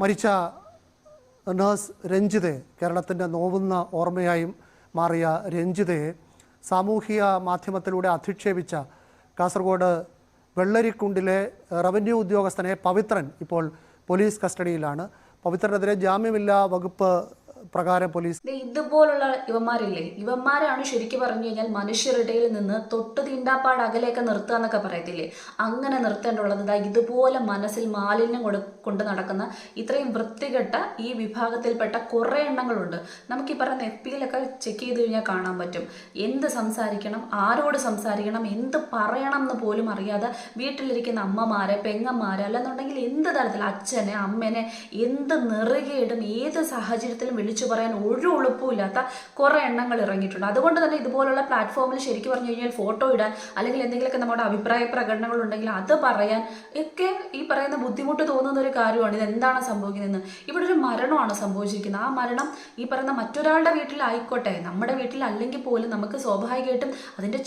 മരിച്ച നഴ്സ് രഞ്ജിതയെ, കേരളത്തിൻ്റെ നോവുന്ന ഓർമ്മയായും മാറിയ രഞ്ജിതയെ സാമൂഹിക മാധ്യമത്തിലൂടെ അധിക്ഷേപിച്ച കാസർഗോഡ് വെള്ളരിക്കുണ്ടിലെ റവന്യൂ ഉദ്യോഗസ്ഥനെ പവിത്രൻ ഇപ്പോൾ പോലീസ് കസ്റ്റഡിയിലാണ്. പവിത്രനെതിരെ ജാമ്യമില്ലാ വകുപ്പ് പ്രകാരം പോലീസ് ഇതുപോലുള്ള ഇവന്മാരില്ലേ, ഇവന്മാരാണ് ശരിക്കും പറഞ്ഞു കഴിഞ്ഞാൽ മനുഷ്യരുടെയിൽ നിന്ന് തൊട്ട് തീണ്ടാപ്പാട് അകലെയൊക്കെ നിർത്തുക എന്നൊക്കെ പറയത്തില്ലേ, അങ്ങനെ നിർത്തേണ്ടുള്ളത്. ഇതുപോലെ മനസ്സിൽ മാലിന്യം കൊണ്ട് നടക്കുന്ന ഇത്രയും വൃത്തികെട്ട ഈ വിഭാഗത്തിൽപ്പെട്ട കുറേ എണ്ണങ്ങളുണ്ട്. നമുക്ക് ഈ പറയുന്ന FBയിലൊക്കെ ചെക്ക് ചെയ്ത് കഴിഞ്ഞാൽ കാണാൻ പറ്റും. എന്ത് സംസാരിക്കണം, ആരോട് സംസാരിക്കണം, എന്ത് പറയണം എന്ന് പോലും അറിയാതെ വീട്ടിലിരിക്കുന്ന അമ്മമാരെ, പെങ്ങന്മാരെ, അല്ലെന്നുണ്ടെങ്കിൽ എന്ത് തരത്തിൽ അച്ഛനെ, അമ്മേനെ എന്ത് നെറുകയിടും, ഏത് സാഹചര്യത്തിലും വിളിച്ചു പറയാൻ ഒരു ഉളുപ്പുമില്ലാത്ത കുറെ എണ്ണങ്ങൾ ഇറങ്ങിയിട്ടുണ്ട്. അതുകൊണ്ട് തന്നെ ഇതുപോലുള്ള പ്ലാറ്റ്ഫോമിൽ ശരിക്കും പറഞ്ഞു കഴിഞ്ഞാൽ ഫോട്ടോ ഇടാൻ അല്ലെങ്കിൽ എന്തെങ്കിലുമൊക്കെ നമ്മുടെ അഭിപ്രായ പ്രകടനങ്ങൾ ഉണ്ടെങ്കിൽ അത് പറയാൻ ഒക്കെ ഈ പറയുന്ന ബുദ്ധിമുട്ട് തോന്നുന്ന ഒരു കാര്യമാണ്. ഇത് എന്താണ് സംഭവിക്കുന്നതെന്ന്. ഇവിടെ ഒരു മരണമാണ് സംഭവിച്ചിരിക്കുന്നത്. ആ മരണം ഈ പറയുന്ന മറ്റൊരാളുടെ വീട്ടിലായിക്കോട്ടെ, നമ്മുടെ വീട്ടിലല്ലെങ്കിൽ പോലും നമുക്ക് സ്വാഭാവികമായിട്ടും അതിൻ്റെ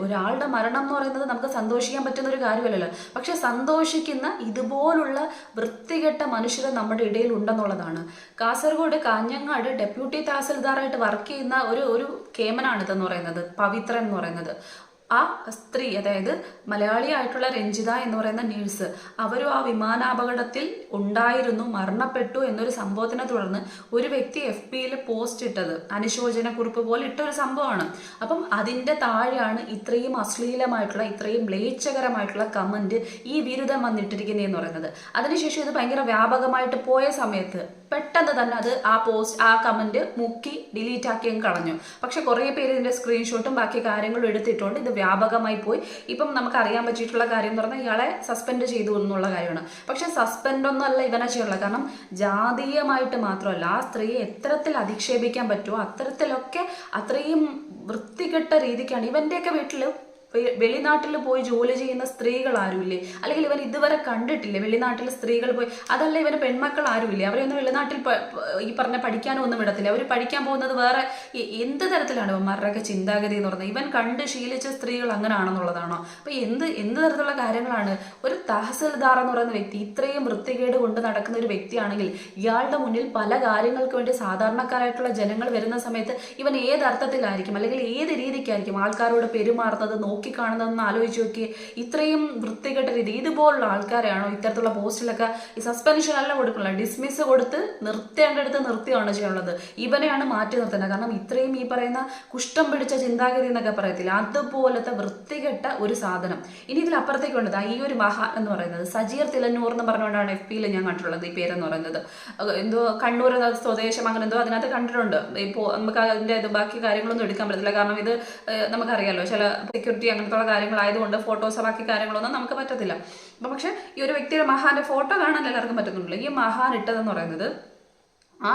ഒരാളുടെ മരണം എന്ന് പറയുന്നത് നമുക്ക് സന്തോഷിക്കാൻ പറ്റുന്ന ഒരു കാര്യമല്ലല്ലോ. പക്ഷെ സന്തോഷിക്കുന്ന ഇതുപോലുള്ള വൃത്തികെട്ട മനുഷ്യർ നമ്മുടെ ഇടയിൽ ഉണ്ടെന്നുള്ളതാണ്. കാസർഗോഡ് കാഞ്ഞങ്ങാട് ഡെപ്യൂട്ടി തഹസിൽദാറായിട്ട് വർക്ക് ചെയ്യുന്ന ഒരു കേമനാണിതെന്ന് പറയുന്നത്, പവിത്രൻ എന്ന് പറയുന്നത്. ആ സ്ത്രീ, അതായത് മലയാളിയായിട്ടുള്ള രഞ്ജിത എന്ന് പറയുന്ന നേഴ്സ്, അവരും ആ വിമാനാപകടത്തിൽ ഉണ്ടായിരുന്നു, മരണപ്പെട്ടു എന്നൊരു സംഭവത്തിനെ തുടർന്ന് ഒരു വ്യക്തി FBയിൽ പോസ്റ്റ് ഇട്ടത്, അനുശോചന കുറിപ്പ് പോലെ ഇട്ടൊരു സംഭവമാണ്. അപ്പം അതിൻ്റെ താഴെയാണ് ഇത്രയും അശ്ലീലമായിട്ടുള്ള, ഇത്രയും മ്ലേച്ഛകരമായിട്ടുള്ള കമന്റ് ഈ ബിരുദം വന്നിട്ടിരിക്കുന്നതെന്ന് പറയുന്നത്. അതിനുശേഷം ഇത് ഭയങ്കര വ്യാപകമായിട്ട് പോയ സമയത്ത് പെട്ടെന്ന് തന്നെ അത് ആ കമന്റ് മുക്കി ഡിലീറ്റ് ആക്കി കളഞ്ഞു. പക്ഷെ കുറേ പേര് ഇതിന്റെ സ്ക്രീൻഷോട്ടും ബാക്കി കാര്യങ്ങളും എടുത്തിട്ടുണ്ട്. ഇത് വ്യാപകമായി പോയി. ഇപ്പം നമുക്ക് അറിയാൻ പറ്റിയിട്ടുള്ള കാര്യം എന്ന് പറഞ്ഞാൽ ഇയാളെ സസ്പെൻഡ് ചെയ്തു എന്നുള്ള കാര്യമാണ്. പക്ഷെ സസ്പെൻഡ് ഒന്നും അല്ല ഇവനെ ചെയ്യാനുള്ള. കാരണം ജാതീയമായിട്ട് മാത്രമല്ല, ആ സ്ത്രീയെ എത്തരത്തിൽ അധിക്ഷേപിക്കാൻ പറ്റുമോ അത്തരത്തിലൊക്കെ അത്രയും വൃത്തികെട്ട രീതിക്കാണ്. ഇവന്റെയൊക്കെ വീട്ടിൽ വെളിനാട്ടിൽ പോയി ജോലി ചെയ്യുന്ന സ്ത്രീകൾ ആരുമില്ലേ, അല്ലെങ്കിൽ ഇവൻ ഇതുവരെ കണ്ടിട്ടില്ലേ വെളിനാട്ടിൽ സ്ത്രീകൾ പോയി? അതല്ല, ഇവന് പെൺമക്കൾ ആരുമില്ലേ? അവരൊന്നും വെളിനാട്ടിൽ ഈ പറഞ്ഞ പഠിക്കാനോ ഒന്നും വിടത്തില്ല. അവർ പഠിക്കാൻ പോകുന്നത് വേറെ എന്ത് തരത്തിലാണ് ഇവന്മാരുടെയൊക്കെ ചിന്താഗതി എന്ന് പറഞ്ഞത്? ഇവൻ കണ്ട് ശീലിച്ച സ്ത്രീകൾ അങ്ങനെയാണെന്നുള്ളതാണോ? അപ്പൊ എന്ത് തരത്തിലുള്ള കാര്യങ്ങളാണ്? ഒരു തഹസിൽദാർ എന്ന് പറയുന്ന വ്യക്തി ഇത്രയും വൃത്തികേട് കൊണ്ട് നടക്കുന്ന ഒരു വ്യക്തിയാണെങ്കിൽ ഇയാളുടെ മുന്നിൽ പല കാര്യങ്ങൾക്ക് വേണ്ടി സാധാരണക്കാരായിട്ടുള്ള ജനങ്ങൾ വരുന്ന സമയത്ത് ഇവൻ ഏത് അർത്ഥത്തിലായിരിക്കും, അല്ലെങ്കിൽ ഏത് രീതിക്കായിരിക്കും ആൾക്കാരോട് പെരുമാറുന്നത്, കാണുന്നതെന്ന് ആലോചിച്ച് നോക്കി. ഇത്രയും വൃത്തികെട്ട രീതി ഇതുപോലുള്ള ആൾക്കാരെയാണോ ഇത്തരത്തിലുള്ള പോസ്റ്റിലൊക്കെ ഈ സസ്പെൻഷൻ അല്ല കൊടുക്കുള്ള, ഡിസ്മിസ് കൊടുത്ത് നിർത്തേണ്ടടുത്ത് നിർത്തിയാണ് ചെയ്യാനുള്ളത്. ഇവനെയാണ് മാറ്റി നിർത്തേണ്ടത്. കാരണം ഇത്രയും ഈ പറയുന്ന കുഷ്ഠം പിടിച്ച ചിന്താഗതി എന്നൊക്കെ പറയത്തില്ല, അതുപോലത്തെ വൃത്തികെട്ട ഒരു സാധനം. ഇനി ഇതിലപ്പുറത്തേക്ക് വേണ്ടത് ഈ ഒരു മഹാൻ എന്ന് പറയുന്നത് സജീർ തിലന്നൂർ എന്ന് പറഞ്ഞുകൊണ്ടാണ് FBയിൽ ഞാൻ കണ്ടിട്ടുള്ളത്. ഈ പേരെന്ന് പറയുന്നത് എന്തോ കണ്ണൂർ സ്വദേശം, അങ്ങനെ എന്തോ അതിനകത്ത് കണ്ടിട്ടുണ്ട്. ഇപ്പോൾ നമുക്ക് അതിൻ്റെ ബാക്കി കാര്യങ്ങളൊന്നും എടുക്കാൻ പറ്റത്തില്ല. കാരണം ഇത് നമുക്കറിയാലോ, ചില സെക്യൂരിറ്റി അങ്ങനത്തുള്ള കാര്യങ്ങളായതുകൊണ്ട് ഫോട്ടോസ് ബാക്കി കാര്യങ്ങളൊന്നും നമുക്ക് പറ്റത്തില്ല. അപ്പം പക്ഷെ ഈ ഒരു വ്യക്തിയുടെ മഹാന്റെ ഫോട്ടോ കാണാൻ എല്ലാവർക്കും പറ്റുന്നുണ്ടല്ലോ. ഈ മഹാൻ ഇട്ടതെന്ന് പറയുന്നത് ആ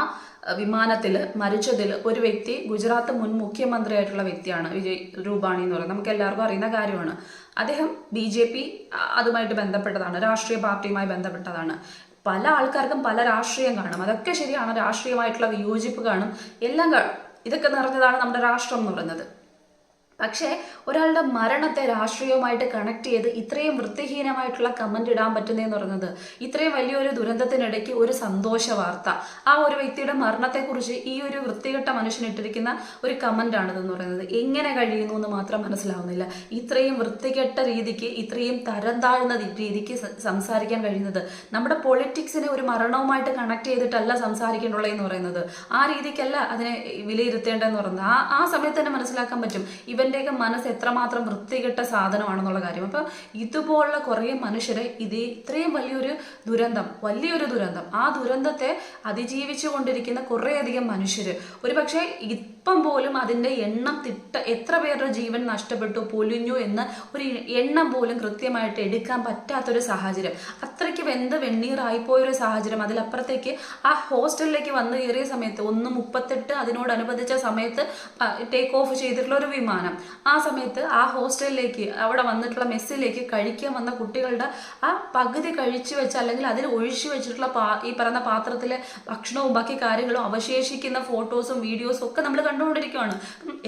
വിമാനത്തിൽ മരിച്ചതിൽ ഒരു വ്യക്തി ഗുജറാത്ത് മുൻ മുഖ്യമന്ത്രിയായിട്ടുള്ള വ്യക്തിയാണ്, വിജയ് രൂപാണി എന്ന് പറയുന്നത്. നമുക്ക് എല്ലാവർക്കും അറിയുന്ന കാര്യമാണ്. അദ്ദേഹം BJP അതുമായിട്ട് ബന്ധപ്പെട്ടതാണ്, രാഷ്ട്രീയ പാർട്ടിയുമായി ബന്ധപ്പെട്ടതാണ്. പല ആൾക്കാർക്കും പല രാഷ്ട്രീയം കാണും, അതൊക്കെ ശരിയാണ്. രാഷ്ട്രീയമായിട്ടുള്ള വിയോജിപ്പ് കാണും, എല്ലാം കാണും. ഇതൊക്കെ നിറഞ്ഞതാണ് നമ്മുടെ രാഷ്ട്രം എന്ന് പറയുന്നത്. പക്ഷേ ഒരാളുടെ മരണത്തെ രാഷ്ട്രീയവുമായിട്ട് കണക്ട് ചെയ്ത് ഇത്രയും വൃത്തിഹീനമായിട്ടുള്ള കമന്റ് ഇടാൻ പറ്റുന്നതെന്ന് പറയുന്നത്, ഇത്രയും വലിയൊരു ദുരന്തത്തിനിടയ്ക്ക് ഒരു സന്തോഷ വാർത്ത, ആ ഒരു വ്യക്തിയുടെ മരണത്തെക്കുറിച്ച് ഈ ഒരു വൃത്തികെട്ട മനുഷ്യൻ ഇട്ടിരിക്കുന്ന ഒരു കമന്റാണിതെന്ന് പറയുന്നത്. എങ്ങനെ കഴിയുന്നു എന്ന് മാത്രം മനസ്സിലാവുന്നില്ല. ഇത്രയും വൃത്തികെട്ട രീതിക്ക്, ഇത്രയും തരം താഴ്ന്ന രീതിക്ക് സംസാരിക്കാൻ കഴിയുന്നത്. നമ്മുടെ പൊളിറ്റിക്സിനെ ഒരു മരണവുമായിട്ട് കണക്ട് ചെയ്തിട്ടല്ല സംസാരിക്കേണ്ടുള്ളതെന്ന് പറയുന്നത്. ആ രീതിക്കല്ല അതിനെ വിലയിരുത്തേണ്ടതെന്ന് പറയുന്നത്. ആ സമയത്ത് തന്നെ മനസ്സിലാക്കാൻ പറ്റും ഇവന്റെയൊക്കെ മനസ്സ് എത്രമാത്രം വൃത്തികെട്ട സാധനമാണെന്നുള്ള കാര്യം. അപ്പൊ ഇതുപോലുള്ള കുറേ മനുഷ്യരെ ഇത്രയും വലിയൊരു ദുരന്തം, ആ ദുരന്തത്തെ അതിജീവിച്ചു കൊണ്ടിരിക്കുന്ന കുറേയധികം മനുഷ്യര്, ഒരുപക്ഷെ ഇപ്പം പോലും അതിന്റെ എണ്ണം എത്ര പേരുടെ ജീവൻ നഷ്ടപ്പെട്ടു, പൊലിഞ്ഞു എന്ന് ഒരു എണ്ണം പോലും കൃത്യമായിട്ട് എടുക്കാൻ പറ്റാത്തൊരു സാഹചര്യം, അത്രയ്ക്ക് വെണ്ണീറായിപ്പോയൊരു സാഹചര്യം. അതിലപ്പുറത്തേക്ക് ആ ഹോസ്റ്റലിലേക്ക് വന്നു കയറിയ സമയത്ത് 1:38 അതിനോടനുബന്ധിച്ച സമയത്ത് ടേക്ക് ഓഫ് ചെയ്തിട്ടുള്ള ഒരു വിമാനം, ആ സമയത്ത് ആ ഹോസ്റ്റലിലേക്ക്, അവിടെ വന്നിട്ടുള്ള മെസ്സിലേക്ക് കഴിക്കാൻ വന്ന കുട്ടികളുടെ ആ പകുതി കഴിച്ചു വെച്ച, അല്ലെങ്കിൽ അതിൽ ഒഴിച്ചു വെച്ചിട്ടുള്ള ഈ പറയുന്ന പാത്രത്തിലെ ഭക്ഷണവും ബാക്കി കാര്യങ്ങളും അവശേഷിക്കുന്ന ഫോട്ടോസും വീഡിയോസും ഒക്കെ നമ്മൾ കണ്ടുകൊണ്ടിരിക്കുകയാണ്.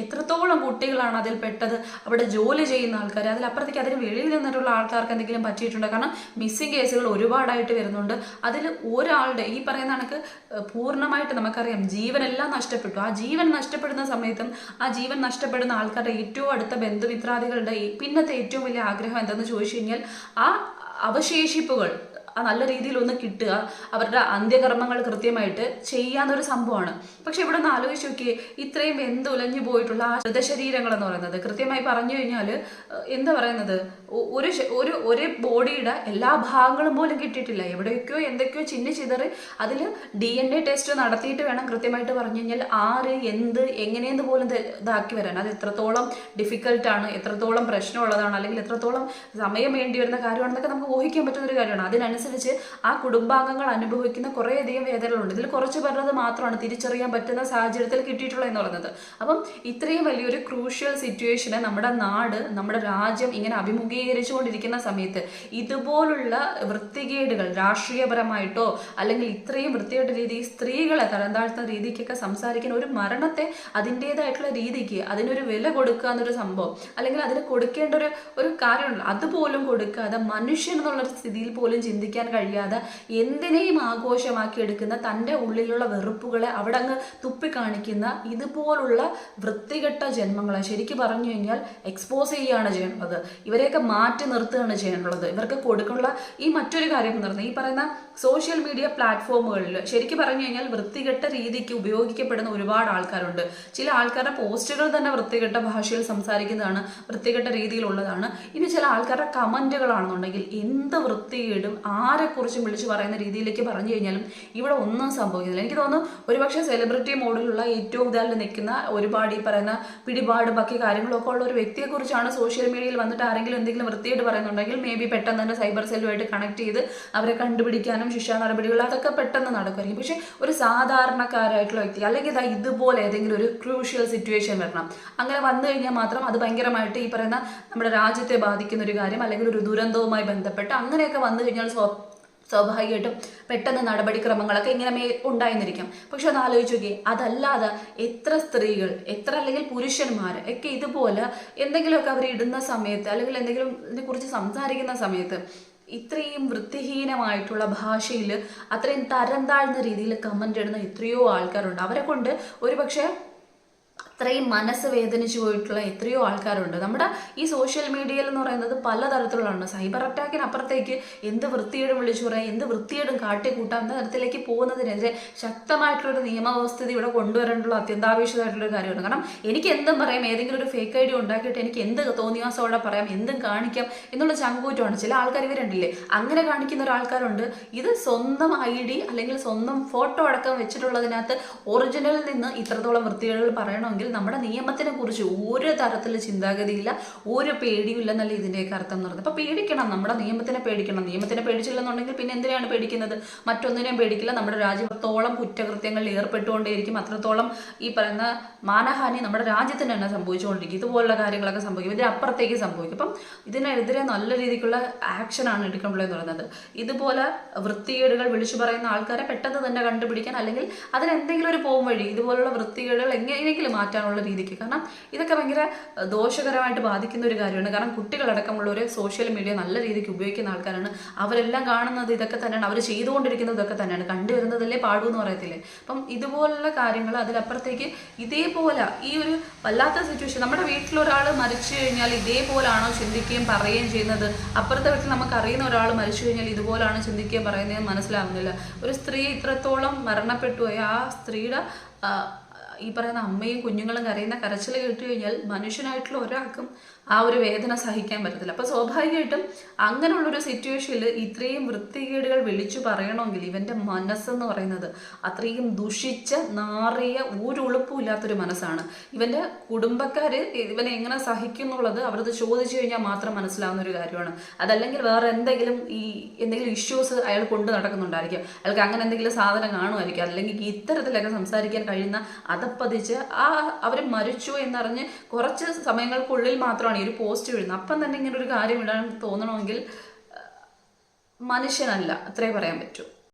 എത്രത്തോളം കുട്ടികളാണ് അതിൽ പെട്ടത്, അവിടെ ജോലി ചെയ്യുന്ന ആൾക്കാർ, അതിലപ്പുറത്തേക്ക് അതിന് വെളിയിൽ നിന്നിട്ടുള്ള ആൾക്കാർക്ക് എന്തെങ്കിലും പറ്റിയിട്ടുണ്ടോ? കാരണം മിസ്സിംഗ് കേസുകൾ ഒരുപാടായിട്ട് വരുന്നുണ്ട്. അതിൽ ഒരാളുടെ ഈ പറയുന്ന കണക്ക് പൂർണ്ണമായിട്ട് നമുക്കറിയാം ജീവനെല്ലാം നഷ്ടപ്പെട്ടു. ആ ജീവൻ നഷ്ടപ്പെടുന്ന സമയത്തും ആ ജീവൻ നഷ്ടപ്പെടുന്ന ആൾക്കാരുടെ ഏറ്റവും അടുത്ത ബന്ധുമിത്രാദികളുടെ പിന്നത്തെ ഏറ്റവും വലിയ ആഗ്രഹം എന്തെന്ന് ചോദിച്ചു കഴിഞ്ഞാൽ ആ അവശേഷിപ്പുകൾ നല്ല രീതിയിൽ ഒന്ന് കിട്ടുക, അവരുടെ അന്ത്യകർമ്മങ്ങൾ കൃത്യമായിട്ട് ചെയ്യാന്നൊരു സംഭവമാണ്. പക്ഷെ ഇവിടെ ഒന്ന് ആലോചിച്ച് നോക്കിയേ, ഇത്രയും വെന്തുലഞ്ഞു പോയിട്ടുള്ള ആ മൃതശരീരങ്ങൾ എന്ന് പറയുന്നത് കൃത്യമായി പറഞ്ഞു കഴിഞ്ഞാൽ എന്താ പറയുന്നത്, ഒരു ബോഡിയുടെ എല്ലാ ഭാഗങ്ങളും പോലും കിട്ടിയിട്ടില്ല. എവിടെയൊക്കെയോ എന്തൊക്കെയോ ചിതറി അതിൽ DNA ടെസ്റ്റ് നടത്തിയിട്ട് വേണം കൃത്യമായിട്ട് പറഞ്ഞു കഴിഞ്ഞാൽ ആര് എന്ത് എങ്ങനെയെന്ന് പോലും ഇതാക്കി വരാൻ. അത് എത്രത്തോളം ഡിഫിക്കൽട്ടാണ്, എത്രത്തോളം പ്രശ്നമുള്ളതാണ്, അല്ലെങ്കിൽ എത്രത്തോളം സമയം വേണ്ടി വരുന്ന കാര്യമാണെന്നൊക്കെ നമുക്ക് ഊഹിക്കാൻ പറ്റുന്ന ഒരു കാര്യമാണ്. അതിനനുസരിച്ച് ആ കുടുംബാംഗങ്ങൾ അനുഭവിക്കുന്ന കുറേയധികം വേദനകളുണ്ട്. ഇതിൽ കുറച്ച് പേരുള്ളത് മാത്രമാണ് തിരിച്ചറിയാൻ പറ്റുന്ന സാഹചര്യത്തിൽ കിട്ടിയിട്ടുള്ളത് എന്ന് പറയുന്നത്. അപ്പം ഇത്രയും വലിയൊരു ക്രൂഷ്യൽ സിറ്റുവേഷനെ നമ്മുടെ നാട്, നമ്മുടെ രാജ്യം ഇങ്ങനെ അഭിമുഖീകരിച്ചുകൊണ്ടിരിക്കുന്ന സമയത്ത് ഇതുപോലുള്ള വൃത്തികേടുകൾ രാഷ്ട്രീയപരമായിട്ടോ അല്ലെങ്കിൽ ഇത്രയും വൃത്തികെട്ട രീതിയിൽ സ്ത്രീകളെ തരം താഴ്ത്തുന്ന രീതിക്കൊക്കെ സംസാരിക്കുന്ന ഒരു മരണത്തെ അതിൻ്റെതായിട്ടുള്ള രീതിക്ക് അതിനൊരു വില കൊടുക്കുക എന്നൊരു സംഭവം, അല്ലെങ്കിൽ അതിന് കൊടുക്കേണ്ട ഒരു കാര്യമുണ്ടല്ലോ, അതുപോലും കൊടുക്കാതെ മനുഷ്യൻ എന്നുള്ളൊരു സ്ഥിതിയിൽ പോലും ചിന്തിക്കാൻ കഴിയാതെ എന്തിനേയും ആഘോഷമാക്കി എടുക്കുന്ന തൻ്റെ ഉള്ളിലുള്ള വെറുപ്പുകളെ അവിടെ അങ്ങ് തുപ്പിക്കാണിക്കുന്ന ഇതുപോലുള്ള വൃത്തികെട്ട ജന്മങ്ങളെ ശരിക്കും പറഞ്ഞു കഴിഞ്ഞാൽ എക്സ്പോസ് ചെയ്യുകയാണ് ചെയ്യേണ്ടത്. ഇവരെയൊക്കെ മാറ്റി നിർത്തുകയാണ് ചെയ്യേണ്ടത്. ഇവർക്ക് കൊടുക്കാനുള്ള ഈ മറ്റൊരു കാര്യം എന്ന് പറഞ്ഞാൽ ഈ പറയുന്ന സോഷ്യൽ മീഡിയ പ്ലാറ്റ്ഫോമുകളിൽ ശരിക്കും പറഞ്ഞു കഴിഞ്ഞാൽ വൃത്തികെട്ട രീതിക്ക് ഉപയോഗിക്കപ്പെടുന്ന ഒരുപാട് ആൾക്കാരുണ്ട്. ചില ആൾക്കാരുടെ പോസ്റ്റുകൾ തന്നെ വൃത്തികെട്ട ഭാഷയിൽ സംസാരിക്കുന്നതാണ്, വൃത്തികെട്ട രീതിയിലുള്ളതാണ്. ഇനി ചില ആൾക്കാരുടെ കമന്റുകളാണെന്നുണ്ടെങ്കിൽ എന്ത് വൃത്തികേടും ആരെക്കുറിച്ചും വിളിച്ച് പറയുന്ന രീതിയിലേക്ക് പറഞ്ഞു കഴിഞ്ഞാലും ഇവിടെ ഒന്നും സംഭവിക്കുന്നില്ല. എനിക്ക് തോന്നുന്നു ഒരുപക്ഷെ സെലിബ്രിറ്റി മോഡിലുള്ള ഏറ്റവും ഇതായിട്ട് നിൽക്കുന്ന ഒരുപാട് ഈ പറയുന്ന പിടിപാട് ബാക്കി കാര്യങ്ങളൊക്കെ ഉള്ള ഒരു വ്യക്തിയെക്കുറിച്ചാണ് സോഷ്യൽ മീഡിയയിൽ വന്നിട്ട് ആരെങ്കിലും എന്തെങ്കിലും വൃത്തിയായിട്ട് പറയുന്നുണ്ടെങ്കിൽ മേ ബി പെട്ടെന്ന് തന്നെ സൈബർ സെല്ലുമായിട്ട് കണക്ട് ചെയ്ത് അവരെ കണ്ടുപിടിക്കാനും ശിക്ഷാ നടപടികൾ അതൊക്കെ പെട്ടെന്ന് നടക്കുമായിരിക്കും. പക്ഷെ ഒരു സാധാരണക്കാരായിട്ടുള്ള വ്യക്തി അല്ലെങ്കിൽ ഇതുപോലെ ഏതെങ്കിലും ഒരു ക്രൂഷ്യൽ സിറ്റുവേഷൻ വരണം. അങ്ങനെ വന്നു കഴിഞ്ഞാൽ മാത്രം അത് ഭയങ്കരമായിട്ട് ഈ പറയുന്ന നമ്മുടെ രാജ്യത്തെ ബാധിക്കുന്ന ഒരു കാര്യം അല്ലെങ്കിൽ ഒരു ദുരന്തവുമായി ബന്ധപ്പെട്ട് അങ്ങനെയൊക്കെ വന്നു കഴിഞ്ഞാൽ സ്വാഭാവികമായിട്ടും പെട്ടെന്ന് നടപടിക്രമങ്ങളൊക്കെ ഇങ്ങനെ ഉണ്ടായിരുന്നിരിക്കാം. പക്ഷെ അത് ആലോചിച്ച് നോക്കിയേ, അതല്ലാതെ എത്ര സ്ത്രീകൾ അല്ലെങ്കിൽ പുരുഷന്മാർ ഒക്കെ ഇതുപോലെ എന്തെങ്കിലുമൊക്കെ അവർ ഇടുന്ന സമയത്ത് അല്ലെങ്കിൽ എന്തെങ്കിലും ഇതിനെക്കുറിച്ച് സംസാരിക്കുന്ന സമയത്ത് ഇത്രയും വൃത്തിഹീനമായിട്ടുള്ള ഭാഷയിൽ അത്രയും തരം താഴ്ന്ന രീതിയിൽ കമൻ്റ് ഇടുന്ന എത്രയോ ആൾക്കാരുണ്ട്. അവരെ കൊണ്ട് ഒരുപക്ഷെ അത്രയും മനസ്സ് വേദനിച്ചു പോയിട്ടുള്ള എത്രയോ ആൾക്കാരുണ്ട്. നമ്മുടെ ഈ സോഷ്യൽ മീഡിയയിൽ എന്ന് പറയുന്നത് പലതരത്തിലുള്ളതാണ്. സൈബർ അറ്റാക്കിനപ്പുറത്തേക്ക് എന്ത് വൃത്തിയേടും വിളിച്ചു പറയാം, എന്ത് വൃത്തിയേടും കാട്ടിക്കൂട്ടാം എന്ന തരത്തിലേക്ക് പോകുന്നതിനെതിരെ ശക്തമായിട്ടുള്ളൊരു നിയമവ്യവസ്ഥിതി ഇവിടെ കൊണ്ടുവരേണ്ടുള്ള അത്യന്താപേക്ഷിതമായിട്ടുള്ളൊരു കാര്യമാണ്. കാരണം എനിക്ക് എന്തും പറയാം, ഏതെങ്കിലും ഒരു ഫേക്ക് ഐ ഡി ഉണ്ടാക്കിയിട്ട് എനിക്ക് എന്ത് തോന്നിയാസോടെ പറയാം, എന്തും കാണിക്കാം എന്നുള്ള ചങ്കൂറ്റമാണ്. ചില ആൾക്കാർ ഇവരുണ്ടില്ലേ അങ്ങനെ കാണിക്കുന്ന ഒരാൾക്കാരുണ്ട്. ഇത് സ്വന്തം ID അല്ലെങ്കിൽ സ്വന്തം ഫോട്ടോ അടക്കം വെച്ചിട്ടുള്ളതിനകത്ത് ഒറിജിനലിൽ നിന്ന് ഇത്രത്തോളം വൃത്തികേടുകൾ പറയണമെങ്കിൽ നമ്മുടെ നിയമത്തിനെ കുറിച്ച് ഒരു തരത്തിൽ ചിന്താഗതിയില്ല, ഒരു പേടിയില്ല എന്നല്ല ഇതിൻ്റെയൊക്കെ അർത്ഥം എന്ന് പറയുന്നത്. അപ്പോൾ പേടിക്കണം, നമ്മുടെ നിയമത്തിനെ പേടിക്കണം. നിയമത്തിനെ പേടിച്ചില്ലെന്നുണ്ടെങ്കിൽ പിന്നെ എന്തിനാണ് പേടിക്കുന്നത്? മറ്റൊന്നിനെയും പേടിക്കില്ല. നമ്മുടെ രാജ്യത്തോളം കുറ്റകൃത്യങ്ങളിൽ ഏർപ്പെട്ടുകൊണ്ടേയിരിക്കും, അത്രത്തോളം ഈ പറയുന്ന മാനഹാനി നമ്മുടെ രാജ്യത്തിന് തന്നെ സംഭവിച്ചുകൊണ്ടിരിക്കും. ഇതുപോലുള്ള കാര്യങ്ങളൊക്കെ സംഭവിക്കും, ഇതിന് അപ്പുറത്തേക്ക് സംഭവിക്കും. അപ്പം ഇതിനെതിരെ നല്ല രീതിക്കുള്ള ആക്ഷനാണ് എടുക്കേണ്ടതെന്ന് പറയുന്നത്. ഇതുപോലെ വൃത്തികേടുകൾ വിളിച്ചു പറയുന്ന ആൾക്കാരെ പെട്ടെന്ന് തന്നെ കണ്ടുപിടിക്കാൻ അല്ലെങ്കിൽ അതിനെന്തെങ്കിലും ഒരു പോം വഴി ഇതുപോലുള്ള വൃത്തികേടുകൾ എങ്ങനെയെങ്കിലും മാറ്റാനുള്ള രീതിക്ക്. കാരണം ഇതൊക്കെ ഭയങ്കര ദോഷകരമായിട്ട് ബാധിക്കുന്ന ഒരു കാര്യമാണ്. കാരണം കുട്ടികളടക്കമുള്ളവർ സോഷ്യൽ മീഡിയ നല്ല രീതിക്ക് ഉപയോഗിക്കുന്ന ആൾക്കാരാണ്. അവരെല്ലാം കാണുന്നത് ഇതൊക്കെ തന്നെയാണ്, അവർ ചെയ്തുകൊണ്ടിരിക്കുന്നത് ഇതൊക്കെ തന്നെയാണ്, കണ്ടുവരുന്നതല്ലേ പാടൂ എന്ന് പറയത്തില്ലേ. അപ്പം ഇതുപോലുള്ള കാര്യങ്ങൾ അതിലപ്പുറത്തേക്ക് ഇതേപോലെ ഈ ഒരു വല്ലാത്ത സിറ്റുവേഷൻ. നമ്മുടെ വീട്ടിലൊരാൾ മരിച്ചു കഴിഞ്ഞാൽ ഇതേപോലാണോ ചിന്തിക്കുകയും പറയുകയും ചെയ്യുന്നത്? അപ്പുറത്തെ വീട്ടിൽ നമുക്ക് അറിയുന്ന ഒരാൾ മരിച്ചു കഴിഞ്ഞാൽ ഇതുപോലാണ് ചിന്തിക്കുകയും പറയുന്നത് മനസ്സിലാവുന്നില്ല. ഒരു സ്ത്രീ ഇത്രത്തോളം മരണപ്പെട്ടു പോയ ആ സ്ത്രീയുടെ ഈ പറയുന്ന അമ്മയും കുഞ്ഞുങ്ങളും കരയുന്ന കരച്ചിൽ കേട്ട് കഴിഞ്ഞാൽ മനുഷ്യനായിട്ടുള്ള ഒരാൾക്കും ആ ഒരു വേദന സഹിക്കാൻ പറ്റത്തില്ല. അപ്പോൾ സ്വാഭാവികമായിട്ടും അങ്ങനെയുള്ളൊരു സിറ്റുവേഷനിൽ ഇത്രയും വൃത്തികേടുകൾ വിളിച്ചു പറയണമെങ്കിൽ ഇവൻ്റെ മനസ്സെന്ന് പറയുന്നത് അത്രയും ദുഷിച്ച നാറിയ ഒരു ഉളുപ്പുമില്ലാത്തൊരു മനസ്സാണ്. ഇവൻ്റെ കുടുംബക്കാർ ഇവനെ എങ്ങനെ സഹിക്കും എന്നുള്ളത് അവരത് ചോദിച്ചു കഴിഞ്ഞാൽ മാത്രം മനസ്സിലാവുന്ന ഒരു കാര്യമാണ്. അതല്ലെങ്കിൽ വേറെ എന്തെങ്കിലും ഇഷ്യൂസ് അയാൾ കൊണ്ട് നടക്കുന്നുണ്ടായിരിക്കും, അയാൾക്ക് അങ്ങനെ എന്തെങ്കിലും സാധനം കാണുമായിരിക്കും, അല്ലെങ്കിൽ ഇത്തരത്തിലൊക്കെ സംസാരിക്കാൻ കഴിയുന്ന അതപ്പതിച്ച് അവർ മരിച്ചു എന്നറിഞ്ഞ് കുറച്ച് സമയങ്ങൾക്കുള്ളിൽ മാത്രമാണ് ഈ ഒരു പോസ്റ്റ് വിടുന്നത്. അപ്പം തന്നെ ഇങ്ങനെ ഒരു കാര്യം ഇടാൻ തോന്നണമെങ്കിൽ മനുഷ്യനല്ല, അത്രേ പറയാൻ പറ്റൂ.